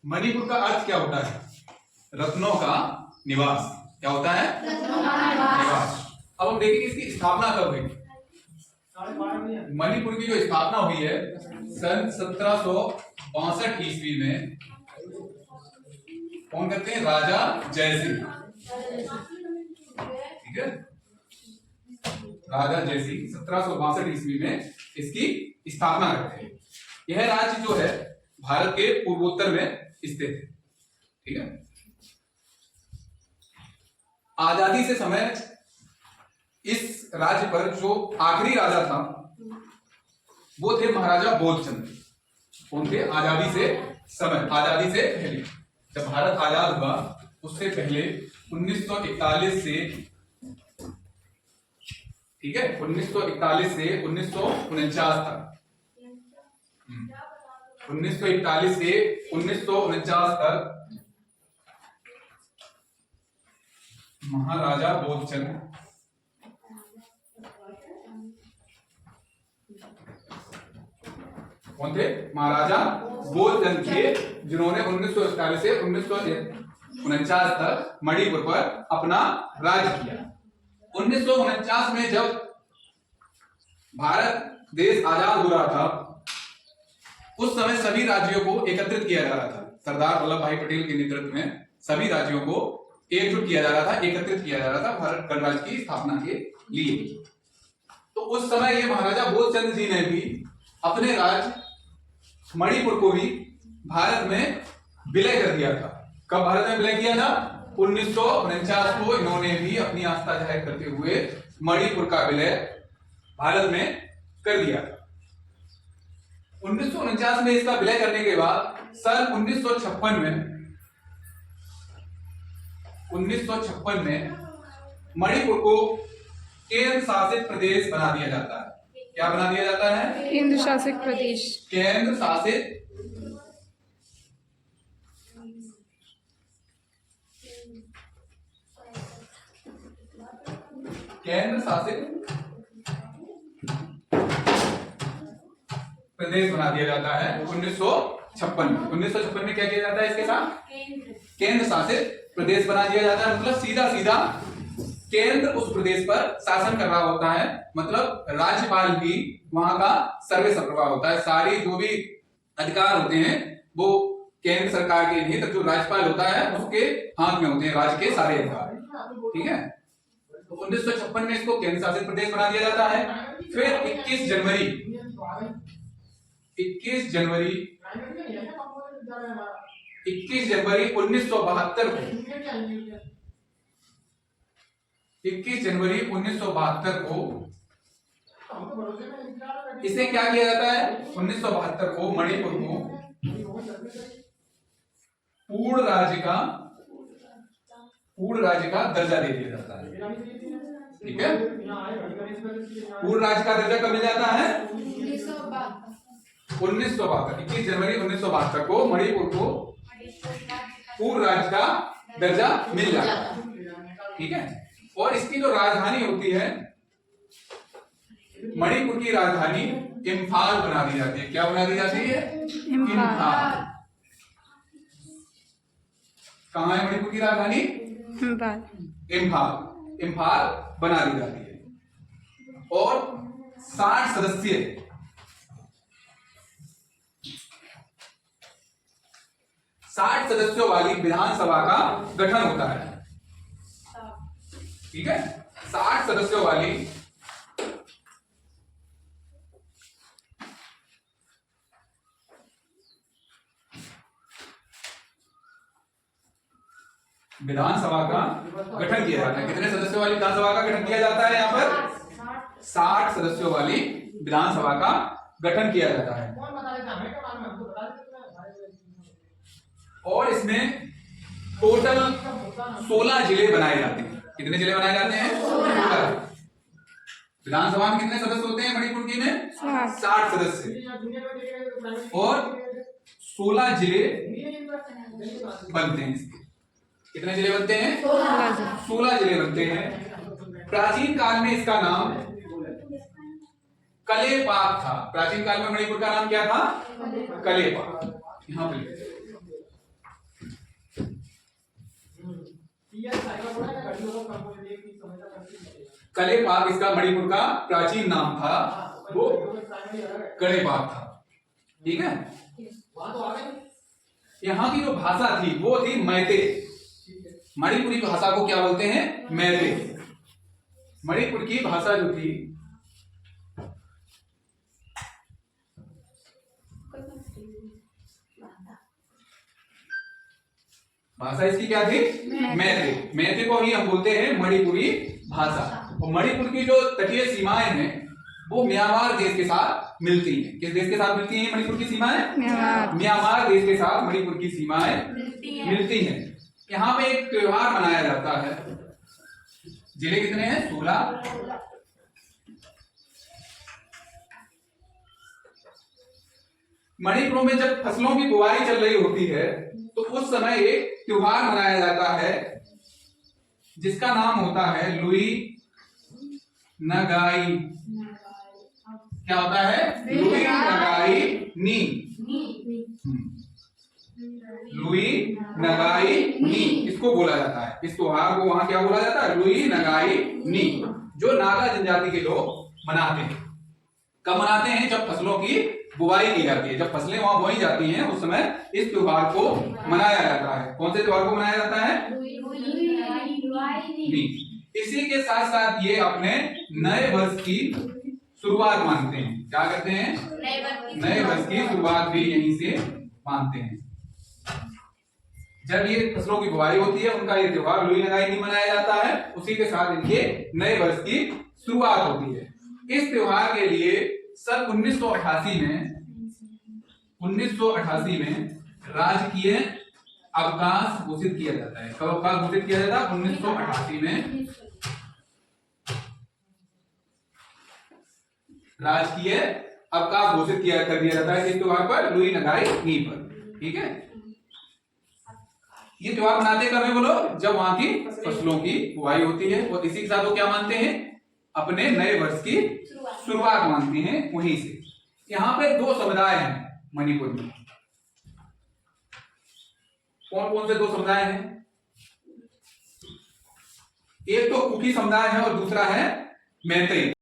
मणिपुर का अर्थ क्या होता है? रत्नों का निवास। क्या होता है? निवास। अब हम देखेंगे इसकी स्थापना कब हुई। मणिपुर की जो स्थापना हुई है सन 1762 ईस्वी में। कौन करते हैं? राजा जयसिंह। ठीक है, राजा जयसिंह 1762 ईस्वी में इसकी स्थापना करते हैं। यह राज्य जो है भारत के पूर्वोत्तर में स्थित है। ठीक है, आजादी से समय इस राज्य पर जो आखिरी राजा था वो थे महाराजा बोधचंद्र। कौन थे? आजादी से समय, आजादी से पहले, जब भारत आजाद हुआ उससे पहले 1941 से, ठीक है, 1941 से 1949 तक, 1941 से 1949 तक महाराजा बोधचंद्र कौन थे? महाराजा बोधचंद्र थे, जिन्होंने 1941 से 1949 तक मणिपुर पर अपना राज किया। 1949 में जब भारत देश आजाद हो रहा था उस समय सभी राज्यों को एकत्रित किया जा रहा था। सरदार वल्लभ भाई पटेल के नेतृत्व में सभी राज्यों को एकजुट किया जा रहा था, एकत्रित किया जा रहा था भारत गणराज्य की स्थापना के लिए। तो उस समय ये महाराजा बोधचंद्र जी ने भी अपने राज्य मणिपुर को भी भारत में विलय कर दिया था। कब भारत में विलय किया था? 1949 को इन्होंने भी अपनी आस्था जाहिर करते हुए मणिपुर का विलय भारत में कर दिया था। 1949 में इसका विलय करने के बाद सन 1956 में मणिपुर को केंद्र शासित प्रदेश बना दिया जाता है। क्या बना दिया जाता है? केंद्र शासित प्रदेश। केंद्र शासित प्रदेश बना दिया जाता है 1956 में। 1956 में क्या किया जाता है इसके साथ? केंद्र शासित प्रदेश बना दिया जाता है। मतलब सीधा सीधा केंद्र उस प्रदेश पर शासन कर रहा होता है। मतलब राज्यपाल भी वहां का सर्वे सर्वा होता है। सारी जो भी अधिकार होते हैं वो केंद्र सरकार के नहीं, तो जो राज्यपाल होता है उसके हाथ में होते हैं राज्य के सारे अधिकार। ठीक है, तो 1956 में इसको केंद्र शासित प्रदेश बना दिया जाता है। फिर 21 जनवरी 1972 को इसे क्या किया जाता है? 1972 को मणिपुर को पूर्ण राज्य का दर्जा दे दिया जाता है। ठीक है, पूर्ण राज्य का दर्जा कब मिल जाता है? 1972, 21 जनवरी 1972 को मणिपुर को पूर्ण राज्य का दर्जा मिल जाता है। ठीक है, और इसकी जो राजधानी होती है, मणिपुर की राजधानी इम्फाल बना दी जाती है। क्या बना दी जाती है? इम्फाल। कहां है मणिपुर की राजधानी? इम्फाल। इम्फाल बना दी जाती है। और 60 सदस्यों वाली विधानसभा का गठन होता है। ठीक है, 60 सदस्यों वाली विधानसभा का गठन किया जाता है। कितने सदस्यों वाली विधानसभा का गठन किया जाता है? यहाँ पर 60 सदस्यों वाली विधानसभा का गठन किया जाता है। और इसमें टोटल 16 जिले बनाए जाते हैं। कितने जिले बनाए जाते हैं? 16। विधानसभा में कितने सदस्य होते हैं मणिपुर की में? 60 सदस्य। और 16 जिले बनते हैं इसके। कितने जिले बनते हैं? 16 जिले बनते हैं। प्राचीन काल में इसका नाम कलेपाक था। प्राचीन काल में मणिपुर का नाम क्या था? कलेपाक। यहाँ पे लिखते हैं। कलेपाक इसका मणिपुर का प्राचीन नाम था, वो कलेपाक था। ठीक है। यहाँ की जो भाषा थी वो थी मैते। मणिपुरी भाषा को क्या बोलते हैं? मैते। मणिपुर की भाषा जो थी भाषा इसकी क्या थी? मैते। मैते को ही हम बोलते हैं मणिपुरी भाषा। और मणिपुर की जो तटीय सीमाएं हैं वो म्यांमार देश के साथ मिलती हैं। किस देश के साथ मिलती हैं मणिपुर की सीमाएं? म्यांमार देश के साथ मणिपुर की सीमाएं मिलती हैं। यहाँ पे एक त्योहार मनाया जाता है। जिले कितने हैं? 16। मणिपुर में जब फसलों की बुवाई चल रही होती है तो उस समय एक त्योहार मनाया जाता है जिसका नाम होता है लुई नगाई। क्या होता है? लुई नगाई नी। लुई नगाई नी इसको बोला जाता है। इस त्योहार को वहां क्या बोला जाता है? लुई नगाई नी, जो नागा जनजाति के लोग मनाते हैं। कब मनाते हैं? जब फसलों की बुवाई की जाती है, जब फसलें वहां बोई जाती हैं उस समय इस त्योहार को मनाया जाता है। कौन से त्योहार को मनाया जाता है? इसी के साथ साथ ये अपने नए वर्ष की शुरुआत मानते हैं। क्या करते हैं? नए वर्ष की शुरुआत भी यहीं से मानते हैं। जब ये फसलों की बुवाई होती है उनका ये त्योहार लुई नगाई नी मनाया जाता है। उसी के साथ इनके नए वर्ष की शुरुआत होती है। इस त्योहार के लिए सन 1988 में राजकीय अवकाश घोषित किया जाता है। कब अवकाश घोषित किया जाता है? 1988 में राजकीय अवकाश घोषित कर दिया जाता है। इस त्योहार पर, लुई नगाई नी पर। ठीक है। ये त्योहार मनाते कब है बोलो? जब वहां की फसलों की बुआई होती है। और इसी के साथ वो क्या मानते हैं? अपने नए वर्ष की शुरुआत मानते हैं वहीं से। यहाँ पे 2 समुदाय हैं मणिपुर में। कौन कौन से 2 समुदाय हैं? एक तो कुकी समुदाय है और दूसरा है मैतेई।